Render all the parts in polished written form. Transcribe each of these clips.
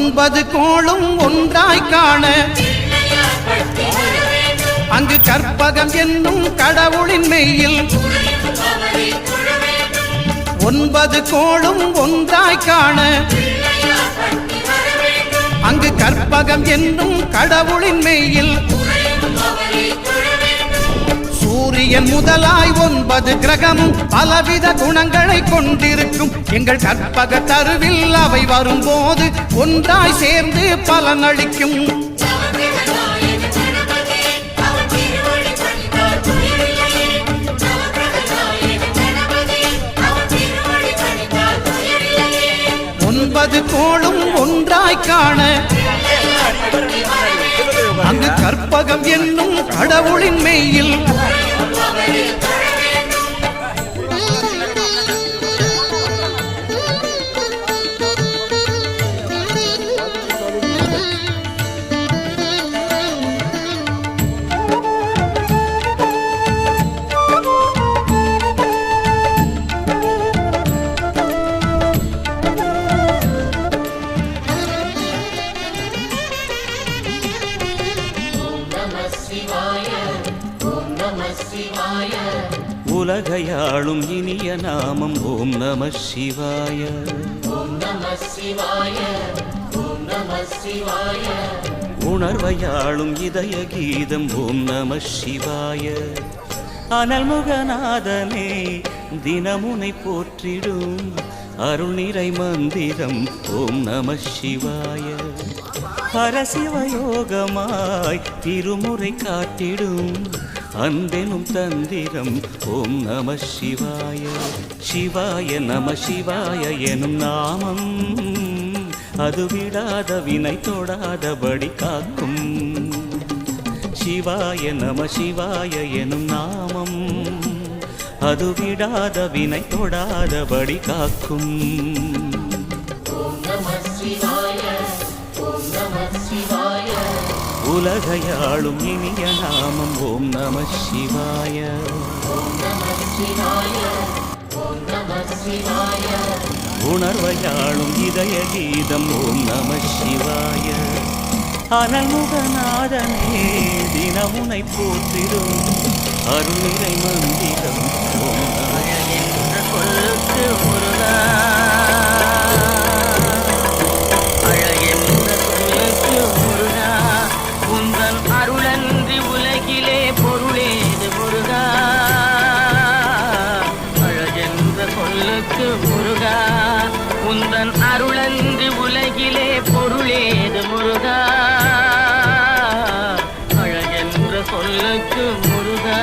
ஒன்பது கோளும் ஒன்றாய் காண அங்கு கற்பகம் என்னும் கடவுளின் மெய்யில் ஒன்பது கோளும் ஒன்றாய் காண அங்கு கற்பகம் என்னும் கடவுளின் மெய்யில் சூரியன் முதலாய் ஒன்பது கிரகமும் பலவித குணங்களை கொண்டிருக்கும் எங்கள் கற்பக தருவில் அவை வரும்போது ஒன்றாய் சேர்ந்து பலனளிக்கும். ஒன்பது கோளும் ஒன்றாய் காண அங்கு கற்பகம் என்னும் கடவுளின் மெய்யில் உலகையாளும் இனிய நாமம் ஓம் நம சிவாய. ஓம் நம சிவாய. ஓம் நம சிவாய. உணர்வையாளும் இதய கீதம் ஓம் நம சிவாய. அனல்முகநாதனே தினமுனை போற்றிடும் அருள் நிறை மந்திரம் ஓம் நம சிவாய. பரசிவயோகமாய் திருமுறை காட்டிடும் அன்பெனும் தந்திரம் ஓம் நம சிவாய. சிவாய நம சிவாய எனும் நாமம் அது விடாத வினை தொடாதபடி காக்கும். சிவாய நம சிவாய எனும் நாமம் அது விடாத வினை தொடாதபடி காக்கும். உலகையாளும் இனிய நாமம் ஓம் நம சிவாய. உணர்வையாளும் இதய கீதம் ஓம் நம சிவாய. அனல்முகநாதனே தினமுனை போற்றிடும் அருள் நிறை மந்திரம் ஓம் அருளன்றி உலகிலே பொருளேது முருகா. அழகென்ற சொல்லுக்கு முருகா உந்தன் அருளன்றி உலகிலே பொருளேது முருகா. அழகென்ற சொல்லுக்கு முருகா.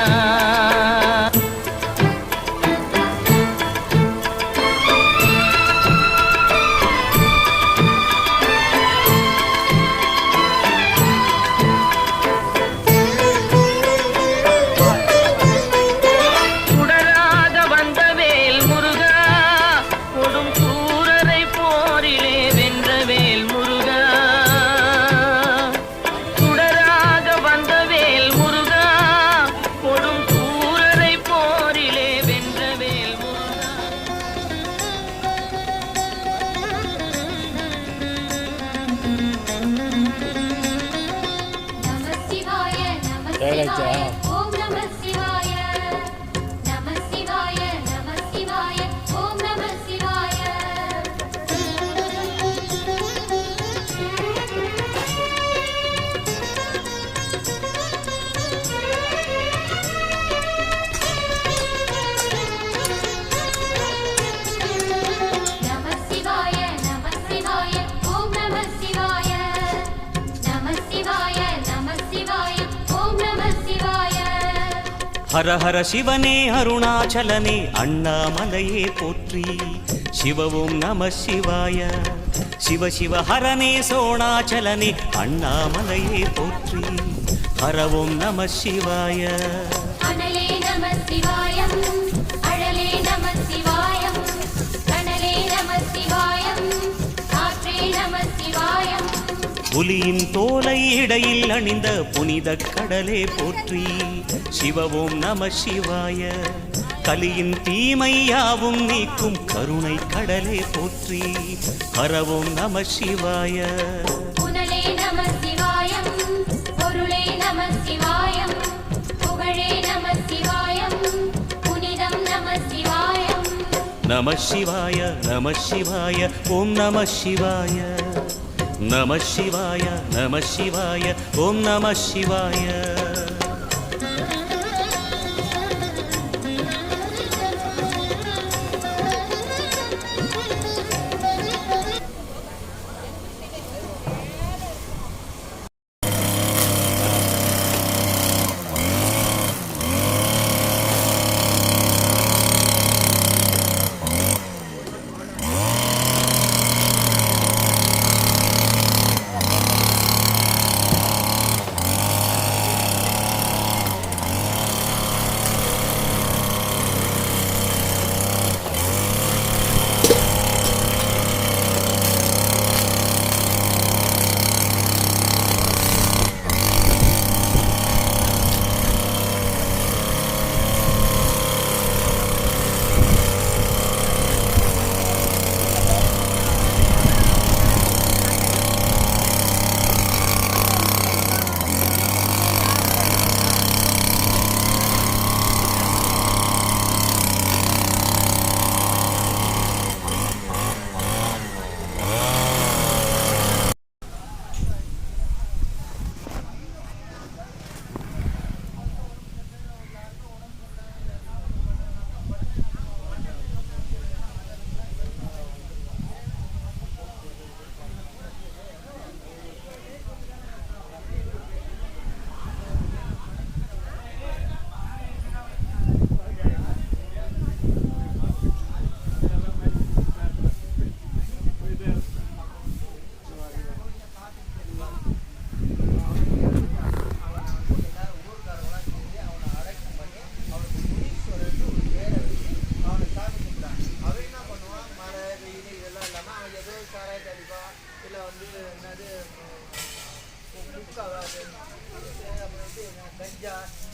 ஓம் நம சிவாய. நம சிவாய. நம சிவாய. ஓம் நம சிவாய. நம சிவாய. நம சிவாய. ஓம் நம சிவாய. நம சிவாய. நம சிவாய. ஓம் நம சிவாய. ஹர ஹர சிவனே அருணாச்சலனே அண்ணாமலையே போற்றி. சிவ ஓம் நம சிவாய. சிவ சிவ ஹரனே சோணாச்சலனே அண்ணாமலையே போற்றி. ஹர ஓம் நம சிவாய. அனலே நம சிவாயம். அழலே நம சிவாயம். கனலே நம சிவாயம். காற்றே நம சிவாயம். புலியின் தோலை இடையில் அணிந்த புனித கடலே போற்றி. சிவ ஓம் நம சிவாய. கலியின் தீமையாவும் நீக்கும் கருணை கடலே போற்றி. ஹரவோம் நம சிவாய. புனலே நம சிவாயம், பொருளே நம சிவாயம், புகழே நம சிவாயம், புனிதம் நம சிவாயம். நம சிவாய நம சிவாய ஓம் நம சிவாய. நம சிவாய நம சிவாய ஓம் நம சிவாய.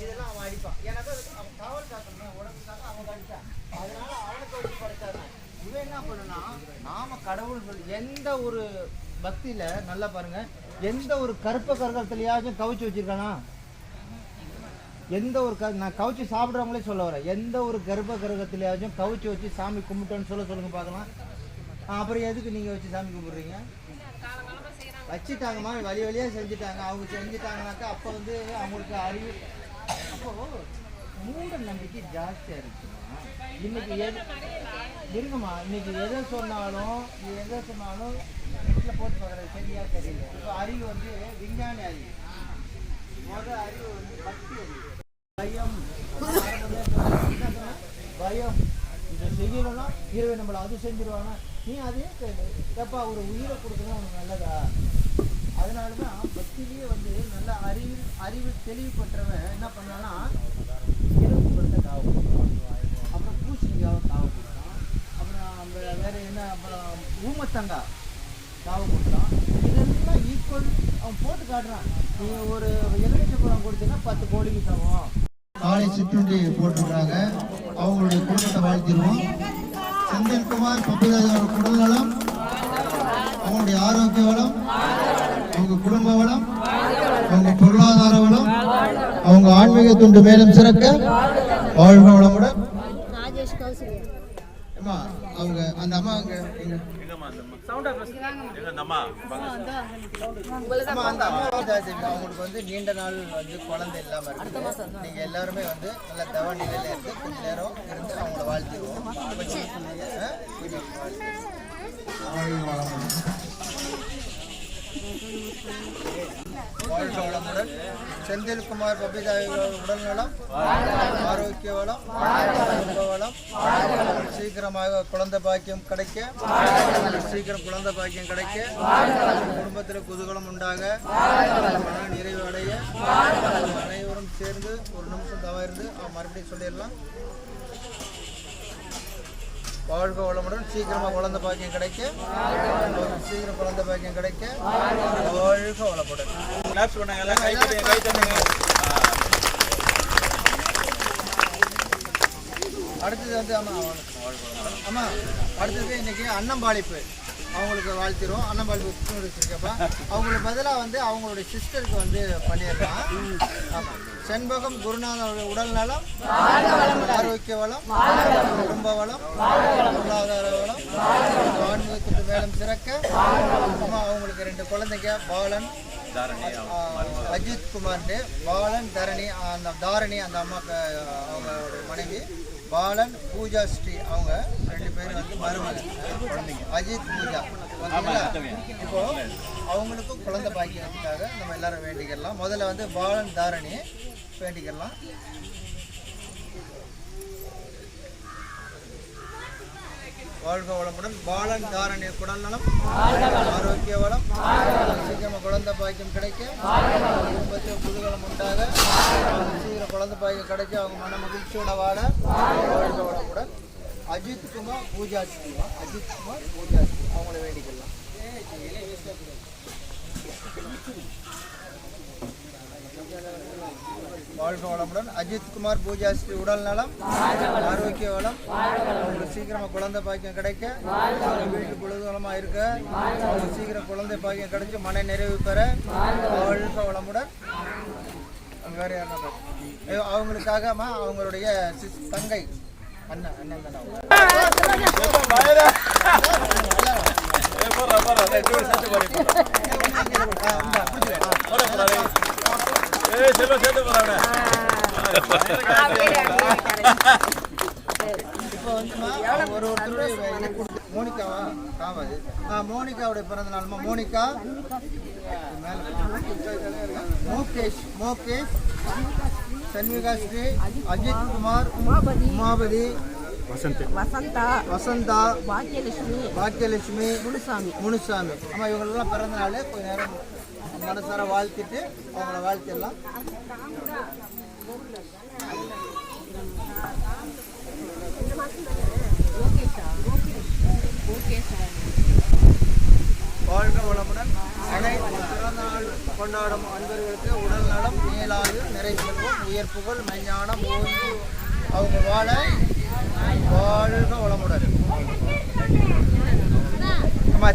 இதெல்லாம் அவன் அடிப்பான். எனக்கு அவன் காவல் காக்கணும் உடம்புக்காக அவன் அடித்தான். அதனால அவனுக்கு வச்சு படைச்சாங்க. இவன் என்ன பண்ணுனா, நாம கடவுள் எந்த ஒரு பக்தியில நல்லா பாருங்க, எந்த ஒரு கருப்ப கரகத்திலேயாச்சும் கவிச்சு வச்சிருக்கானா? எந்த ஒரு நான் கவிச்சு சாப்பிட்றவங்களே சொல்ல வரேன், எந்த ஒரு கர்ப்ப கரகத்திலேயாச்சும் கவிச்சு வச்சு சாமி கும்பிட்டோன்னு சொல்லுங்க பார்க்கலாம். அப்புறம் எதுக்கு நீங்க வச்சு சாமி கும்பிடுறீங்க? வச்சுட்டாங்கம்மா, வழியாக செஞ்சுட்டாங்க. அவங்க செஞ்சுட்டாங்கனாக்கா அப்போ வந்து அவங்களுக்கு அறிவு, அப்போ மூட நம்பிக்கை ஜாஸ்தியாக இருக்குமா? இன்னைக்கு இருங்கம்மா, இன்னைக்கு எதை சொன்னாலும் நெட்டில் போட்டு பார்க்குறது சரியா தெரியல. இப்போ அறிவு வந்து விஞ்ஞானி அறிவு, முதல் அறிவு வந்து பக்தி அறிவு. பயம் இதை செய்யணும்னா இரவு நம்மளை அது செஞ்சிருவாங்க, நீ அதே கேளு. எப்பா ஒரு உயிரை கொடுக்கணும் உனக்கு நல்லதா? அதனால தான் பக்திலேயே வந்து நல்ல அறிவு தெளிவுபற்றவன் என்ன பண்ணான்னா, எலும்பு படுத்த காவு கொடுத்தான், அப்புறம் பூசணிக்காவை காவு கொடுத்தான், அப்புறம் வேற என்ன, அப்புறம் ஊமத்தங்கா காவு கொடுத்தான். இதெல்லாம் ஈக்குவல் அவன் போட்டு காட்டுறான். நீ ஒரு எலுமிச்சை பழம் கொடுத்தீங்கன்னா 10 கோழிக்கு சமம். காலை சிற்றுண்டி போட்டிருக்காங்க, அவங்களுடைய குடும்பத்தை வாழ்த்திடுவோம். செந்தில்குமார் பப்பிதாஜோட குடல் நலம், அவங்களுடைய ஆரோக்கிய வளம், அவங்க குடும்ப வளம், அவங்க பொருளாதார வளம், அவங்க ஆன்மீக துண்டு மேலும் சிறக்க வாழ்க வளமுடன். அவங்க அந்த அம்மா அவங்களுக்கு வந்து நீண்ட நாள் வந்து குழந்தை இல்லாம இருக்கு. நீங்க எல்லாருமே வந்து நல்ல தவ நிலையில இருந்து கொஞ்ச நேரம் இருந்து அவங்கள வாழ்த்திடுவோம். வாழ்க வளமுடன். செந்தில்குமார் பபிதாயோட உடல்நலம், ஆரோக்கிய வளம், குடும்ப வளம், சீக்கிரமாக குழந்தை பாக்கியம் கிடைக்க, சீக்கிரம் குழந்தை பாக்கியம் கிடைக்க, குடும்பத்தில் குதூகலம் உண்டாக, மன நிறைவு அடைய, அனைவரும் சேர்ந்து ஒரு நிமிஷம் தவ இருந்து மறுபடியும் சொல்லிடலாம். வாழ்க வளமுடன். சீக்கிரமாக குழந்தை பாக்கியம் கிடைக்க, சீக்கிரம் குழந்தை பாக்கியம் கிடைக்க, வாழ்க வளமுடன். அடுத்தது வந்து ஆமாம் அடுத்தது இன்னைக்கு அன்னம்பாளிப்பு அவங்களுக்கு வாழ்த்திடுவோம். அன்னம்பாளிப்பு வச்சுருக்கப்பா அவங்களுக்கு பதிலாக வந்து அவங்களுடைய சிஸ்டருக்கு வந்து பண்ணிடலாம். ஆமாம். செண்பகம் குருநாதனுடைய உடல் நலம், ஆரோக்கிய வளம், குடும்ப வளம், பொருளாதார வளம், ஆன்மீகத்துக்கு மேலும் சிறக்க. அவங்களுக்கு 2 குழந்தைங்க பாலன் அஜித் குமார்னு, பாலன் தரணி அந்த தாரணி அந்த அம்மா அவங்களுடைய மனைவி பாலன் பூஜா ஸ்ரீ அவங்க 2 பேரும் வந்து மருமகன் குழந்தைங்க அஜித் பூஜா. இப்போ அவங்களுக்கும் குழந்தை பாக்கியத்துக்காக நம்ம எல்லாரும் வேண்டிக்கலாம். முதல்ல வந்து பாலன் தாரணி வேண்டிக்கலாம். வாழ்க வளமுடன். பாலன் தாரணி குடல் நலம், ஆரோக்கிய வளம், சீக்கிரமாக குழந்தை பாக்கியம் கிடைக்க, குடும்பத்தில் புதுகலம் உண்டாக, சீக்கிரம் குழந்தை பாக்கியம் கிடைக்க, அவங்க மன மகிழ்ச்சியோட வாழ வாழ்க வளமுடன். அஜித் குமார் பூஜா ஸ்ரீமா, அஜித் குமார் பூஜா ஸ்ரீ அவங்கள வேண்டிக்கலாம். வாழ்க வளமுடன். அஜித் குமார் பூஜா ஸ்ரீ உடல் நலம், ஆரோக்கிய வளம், அவங்களுக்கு சீக்கிரமாக குழந்தை பாக்கியம் கிடைக்க, வீட்டு பொழுதுவளமாக இருக்க, அவங்களுக்கு சீக்கிரம் குழந்தை பாக்கியம் கிடைச்சி மன நிறைவு பெற வாழ்க வளமுடன். வேற யாருன்னா அவங்களுக்காக அவங்களுடைய தங்கை அண்ணன் தானே இப்போ வந்துமா ஒருத்தருடைய மோனிகாவா ஆமாது மோனிகாவுடைய பிறந்த நாள்மா மோனிகா மோகேஷ் சண்மிகா ஸ்ரீ அஜித் குமார் உமாபதி வசந்தா பாக்கியலட்சுமி முனுசாமி ஆமா இவங்களெல்லாம் பிறந்த நாள் கொஞ்ச நேரம் மனசார வாழ்த்திட்டு அவங்கள வாழ்த்திடலாம். வாழ்க வளமுடன். அனைத்து பிறந்தநாள் கொண்டாடும் அன்பர்களுக்கு உடல் நலம், மேலாது, நிறை செல்வம், உயர் புகழ், மெஞ்ஞானம் ஓங்கி அவங்க வாழ வாழ்க வளமுடன்.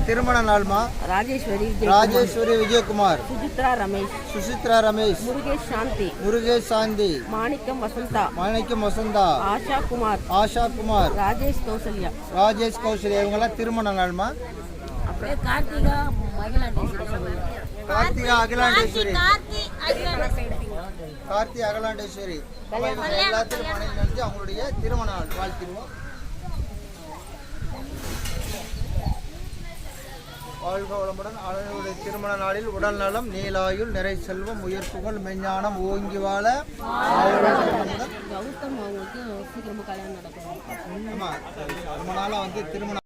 திருமண நாள்மா ராஜேஸ்வரி விஜயகுமார், சுசித்ரா ரமேஷ், முருகேஷ் சாந்தி, மாணிக்கம் வசந்தா, ஆஷா குமார், ராஜேஷ் கௌசல்யா இவங்கெல்லாம் திருமண நாள்மா. கார்த்திகா அகிலாண்டேஸ்வரி எல்லாத்திலும் மனைவி நினைச்சு அவங்களுடைய திருமண நாள் வாழ்த்திடுவோம். வாழ்க வளமுடன். அவர்களுடைய திருமண நாளில் உடல் நலம், நீலாயுள், நிறை செல்வம், உயர் புகழ், மெஞ்ஞானம் ஓங்கி வாழ. ஆமா ரொம்ப நாளா வந்து திருமணம்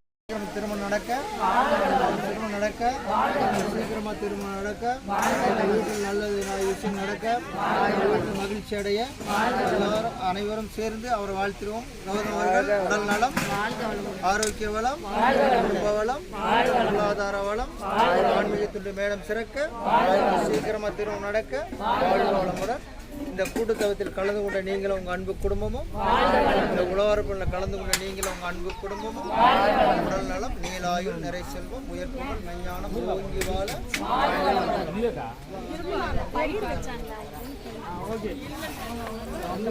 நடக்க சீக்கிரமா திருமணம் நடக்க, வீட்டில் நல்லது விஷயம் நடக்க, வீட்டில் மகிழ்ச்சி அடைய எல்லாரும் அனைவரும் சேர்ந்து அவர் வாழ்த்திடுவோம். கௌதம் அவர்கள் உடல் நலம், ஆரோக்கிய வளம், குடும்ப வளம், பொருளாதார வளம், ஆன்மீகத்துடைய மேடம் சிறக்க, சீக்கிரமா திருமணம் நடக்க வாழ்க வளமுடன். இந்த கூட்டுத்தவத்தில் கலந்து கொண்ட நீங்களும் உங்கள் அன்பு குடும்பமும், இந்த உலகப்பில் கலந்து கொண்ட நீங்களும் உங்கள் அன்பு குடும்பமும் உடல் நலம், நீலாயுள், நிறை செல்வம், உயர் புகழ், மெஞ்ஞானம் ஓங்கி வாழ.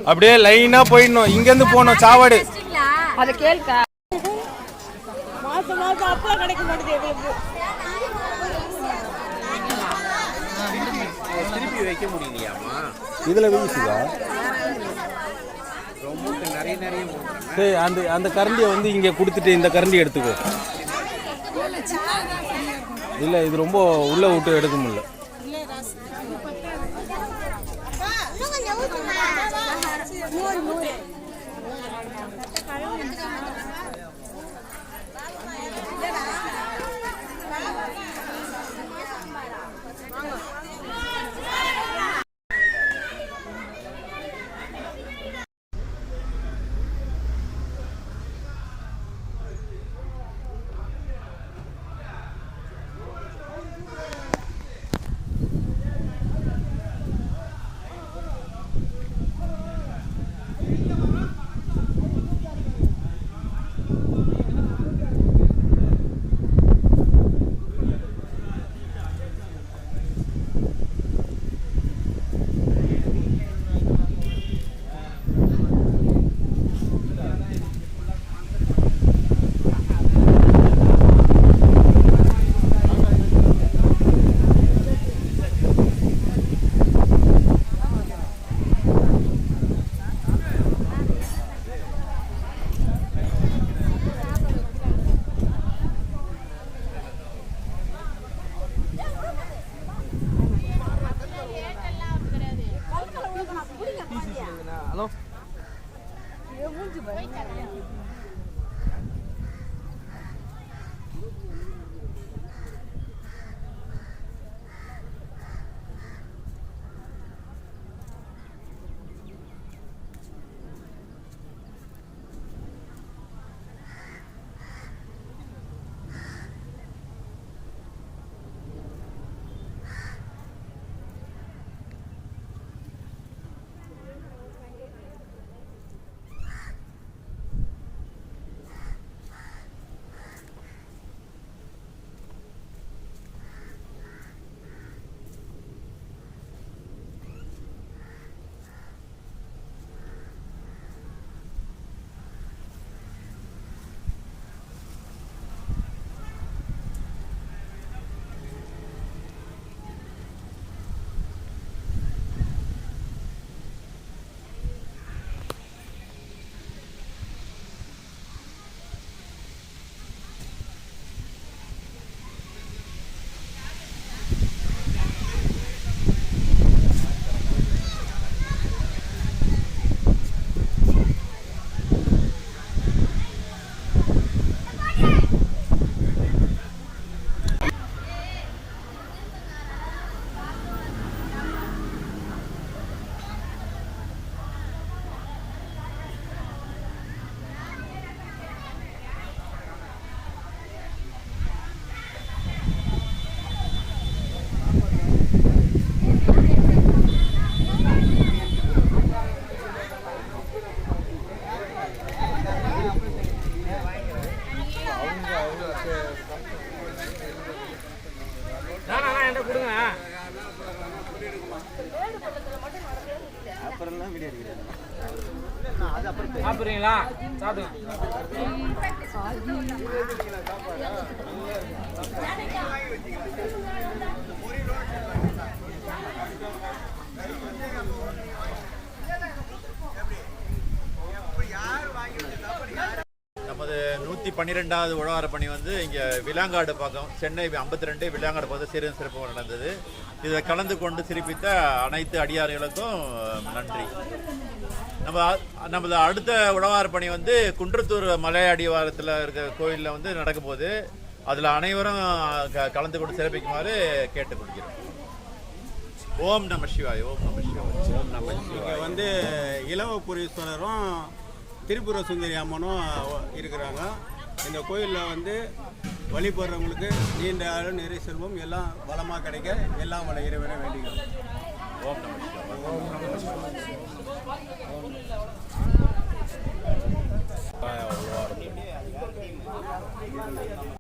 அப்படியே லைனா போயிடணும், இங்கேருந்து போகணும் சாவாடு. அதை கேள்க்கா மாசம் அப்பா கிடைக்க மாட்டேங்குது. திருப்பி வைக்க முடியலையாமா? இதுல வீசுதா? ரொம்ப நிறைய சரி, அந்த கரண்டியை வந்து இங்க கொடுத்துட்டு இந்த கரண்டி எடுத்துக்கோ. இல்ல இது ரொம்ப உள்ள விட்டு எடுக்க முடியல. சாப்பிட்றீங்களா? சாப்பிடுங்க. நமது 112வது உழவார பணி வந்து இங்கே விலாங்காடு பக்கம் சென்னை 52 விலாங்காடு பக்கம் சீரும் சிறப்பு நடந்தது. இதை கலந்து கொண்டு சிறப்பித்த அனைத்து அடியார்களுக்கும் நன்றி. நமது அடுத்த உழவார பணி வந்து குன்றத்தூர் மலை அடிவாரத்தில் இருக்க கோயிலில் வந்து நடக்கும்போது அதில் அனைவரும் கலந்து கொண்டு சிறப்பிக்குமாறு கேட்டுக்கொள்கிறோம். ஓம் நம சிவாய். ஓம் நம சிவாய். ஓம் நம சிவாய். இங்கே வந்து இளவபுரீஸ்வரரும் திரிபுர சுந்தரி அம்மனும் இருக்கிறாங்க. இந்த கோயிலில் வந்து வழிபடுறவங்களுக்கு நீண்ட ஆளு நிறை செல்வம் எல்லாம் வளமாக கிடைக்க எல்லாம் வள இறைவனை வேண்டிக்கிறோம். ஓம் நம சிவாய். ஓம் நம சிவாய்.